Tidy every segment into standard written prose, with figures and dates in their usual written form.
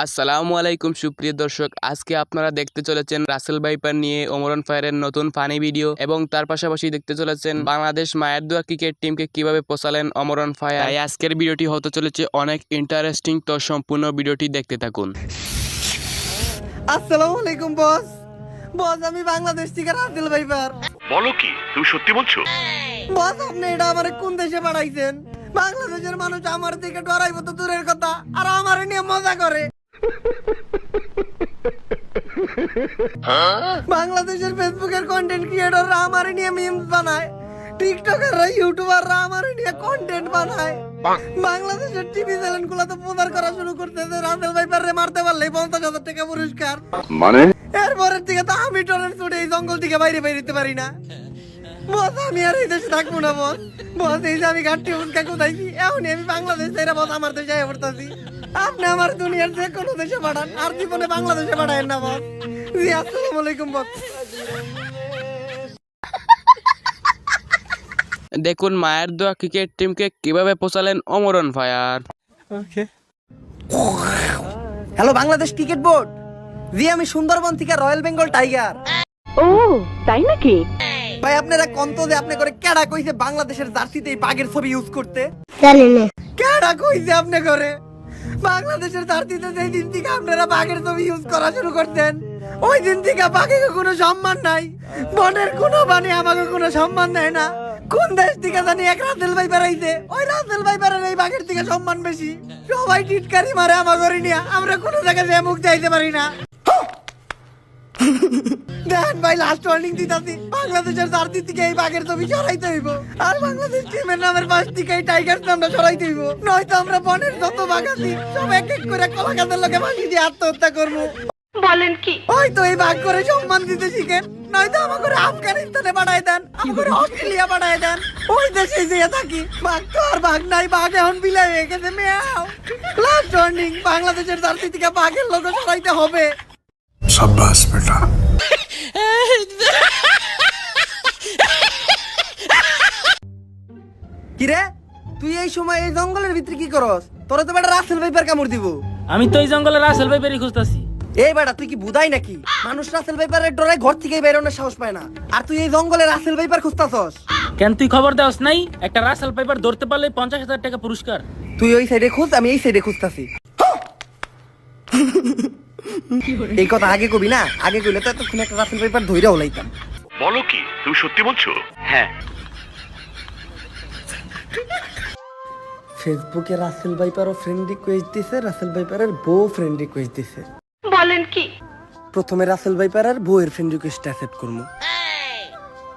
আসসালামু আলাইকুম সুপ্রিয় দর্শক, আজকে আপনারা দেখতে চলেছেন রাসেল ভাইপার নিয়ে ওমরন ফায়ারের নতুন ফানি ভিডিও এবং তার পাশাপাশি দেখতে চলেছেন বাংলাদেশ মায়ের দোয়া ক্রিকেট টিমকে কিভাবে পোষালেন ওমরন ফায়ার। তাই আজকের ভিডিওটি হতে চলেছে অনেক ইন্টারেস্টিং, তো সম্পূর্ণ ভিডিওটি দেখতে থাকুন। আসসালামু আলাইকুম বস। আমি বাংলাদেশ থেকে রাসেল ভাইপার। বলো কি, তুমি সত্যি বলছো? বস, আপনি এটা আমারে কোন দেশে পাঠাইছেন? বাংলাদেশের মানুষ আমার থেকে ডরাইব তো দূরের কথা, আর আমারে নিয়ে মজা করে। বাংলাদেশের ফেসবুকের কন্টেন্ট ক্রিয়েটররা আমারে নিয়ে মিমস বানায়, টিকটকাররা ইউটিউবাররা আমারে নিয়ে কন্টেন্ট বানায়। বাংলাদেশের টিভি চ্যানেলগুলো তো প্রচার করা শুরু করতেছে রাসেল ভাইপারে মারতে পারলেই 50,000 টাকা পুরস্কার। মানে এরপরের থেকে তো আমি টরের ছুটে এই জঙ্গল থেকে বাইরে বেরোতে পারি না। বস, আমি আর এই দেশে থাকবো না বস। এই যে আমি ঘাটটি উৎকা কোথাইছি, এখনই আমি বাংলাদেশ থেকে বস আমার দেশে পড়তেছি। আপনি আমার দুনিয়ার যে কোনো দেশে পাঠান, আর জীবনে বাংলাদেশে পাঠায়েন না বস। জি, আসসালামু আলাইকুম বস। দেখুন মায়ের দোয়া ক্রিকেট টিমকে কিভাবে পোষালেন ওমরন ফায়ার। Hello Bangladesh cricket board. জি, আমি সুন্দরবন থেকে রয়্যাল বেঙ্গল টাইগার। ও তাই নাকি? ভাই, আপনারা কন্ত যে আপনি করে কেডা কইছে বাংলাদেশের জার্সিতে এই বাঘের ছবি ইউজ করতে? জানি না। কেডা কইছে আপনি করে বাংলাদেশের জার্সিতে যেই দিন থেকে আপনারা বাঘের ছবি ইউজ করা শুরু করতেন, ওই দিন থেকে বাঘের কোনো সম্মান নাই। বনের কোনো বাণী আমাকে কোনো সম্মান দেয় না। কোন দেশ থেকে জানি এক রাসেল ভাই বেড়াইছে, ওই রাসেল ভাই বেড়ার এই বাঘের থেকে সম্মান বেশি। সবাই টিটকারি মারে আমার ঘরে নিয়ে, আমরা কোনো জায়গায় যে মুখ যাইতে পারি না। দেখেন ভাই, লাস্ট ওয়ার্নিং দিতাছি, বাংলাদেশের জার্সি থেকে এই বাঘের ছবি সরাইতে হইব, আর বাংলাদেশ টিমের নামের পাশ থেকে এই টাইগার নামটা সরাইতে হইব, নয়তো আমরা বনের যত বাঘ আছি সব এক এক করে কলা গাছের লোকে ফাঁসি দিয়ে আত্মহত্যা করবো। বলেন কি? ওই তো এই বাঘ করে সম্মান দিতে শিখেন, নয়তো আমাকে আফগানিস্তানে পাঠায় দেন, আমাকে অস্ট্রেলিয়া পাঠায় দেন, ওই দেশে যেয়ে থাকি। বাঘ তো আর বাঘ নাই, বাঘ এখন বিলাই হয়ে গেছে। মেয়াও, লাস্ট ওয়ার্নিং, বাংলাদেশের জার্সি থেকে বাঘের লোক সরাইতে হবে। शाबाश बेटा। কিরে, তুই এই সময় এই জঙ্গলের ভিতরে কি করস? তোরা তো বেটা রাসেল ভাইপার কামড় দিব। আমি তো এই জঙ্গলে রাসেল ভাইপারই খুঁজতাছি। এই বেটা, তুই কি বুঝাই নাকি? মানুষ রাসেল ভাইপারের ডরে ঘর থেকে বেরোনোর সাহস পায় না, আর তুই এই জঙ্গলে রাসেল ভাইপার খুঁজতাছস? কেন তুই খবর দেওস নাই? একটা রাসেল ভাইপার ধরতে পারলে 50,000 টাকা পুরস্কার। তুই ওই সাইডে খুঁজ, আমি এই সাইডে খুঁজতাছি। এই কথা আগে কবি না, আগে কইলে তো এতক্ষণ একটা রাসেল ভাইপার ধইরা ওলাইতাম। বলো কি, তুমি সত্যি বলছো? হ্যাঁ। ফেসবুকে রাসেল ভাইপারও ফ্রেন্ড রিকোয়েস্ট দিছে, রাসেল ভাইপারের বউ ফ্রেন্ড রিকোয়েস্ট দিছে। বলেন কি? প্রথমে রাসেল ভাইপারের বউয়ের ফ্রেন্ড রিকোয়েস্ট অ্যাকসেপ্ট করবো।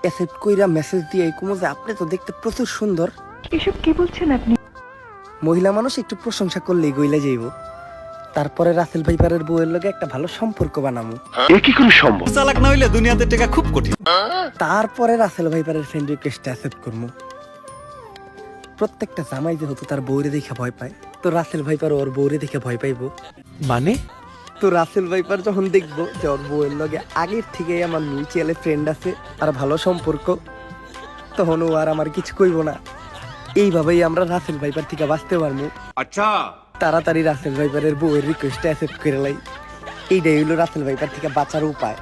অ্যাকসেপ্ট কইরা মেসেজ দিয়ে কমো যে আপনি তো দেখতে প্রচুর সুন্দর। এসব কি বলছেন আপনি? মহিলা মানুষ একটু প্রশংসা করলেই গইলা যাইব। তারপরে রাসেল ভাইপারের বউয়ের লগে একটা ভালো সম্পর্ক বানামু। এ কি করে সম্ভব? চালাক না হইলে দুনিয়াতে টেকা খুব কঠিন। তারপরে রাসেল ভাইপারের ফ্রেন্ড রিকোয়েস্ট অ্যাকসেপ্ট করবো। প্রত্যেকটা জামাই যেহেতু তার বউরে দেখে ভয় পায়, তো রাসেল ভাইপার ওর বউরে দেখে ভয় পাইবো। মানে তো রাসেল ভাইপার যখন দেখবো যে ওর বউয়ের লগে আগের থেকে আমার মিউচুয়াল ফ্রেন্ড আছে আর ভালো সম্পর্ক, তখন ও আর আমার কিছু কইব না। এইভাবেই আমরা রাসেল ভাইপার থেকে বাঁচতে পারবো। আচ্ছা, তাড়াতাড়ি রাসেল ভাইপারের বউয়ের রিকোয়েস্ট অ্যাকসেপ্ট করে লাই। এইটাই হইলো রাসেল ভাইপার থেকে বাঁচার উপায়।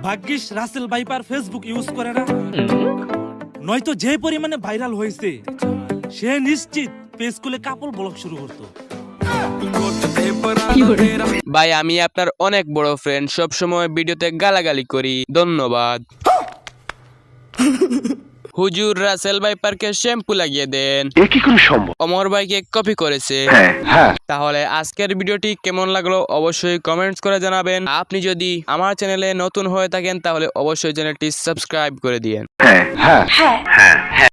ভাগ্যিস রাসেল ভাইপার ফেসবুক ইউজ করে না, নয়তো যে পরিমাণে ভাইরাল হয়েছে সে নিশ্চিত পেজ খুলে কাপড় ব্লগ শুরু করতো। ভাই, আমি আপনার অনেক বড় ফ্রেন্ড, সব সময় ভিডিওতে গালাগালি করি, ধন্যবাদ। হুজুর রাসেল ভাইপারকে শ্যাম্পু লাগিয়ে দেন। এ কি করে সম্ভব? অমর ভাইকে কপি করেছে। হ্যাঁ। তাহলে আজকের ভিডিওটি কেমন লাগলো অবশ্যই কমেন্টস করে জানাবেন। আপনি যদি আমার চ্যানেলে নতুন হয়ে থাকেন তাহলে অবশ্যই চ্যানেলটি সাবস্ক্রাইব করে দিয়েন। হ্যাঁ।